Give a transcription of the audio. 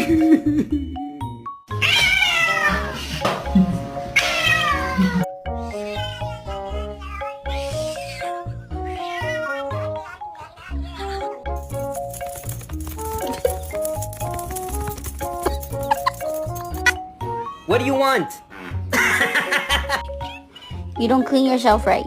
What do you want? You don't clean yourself right.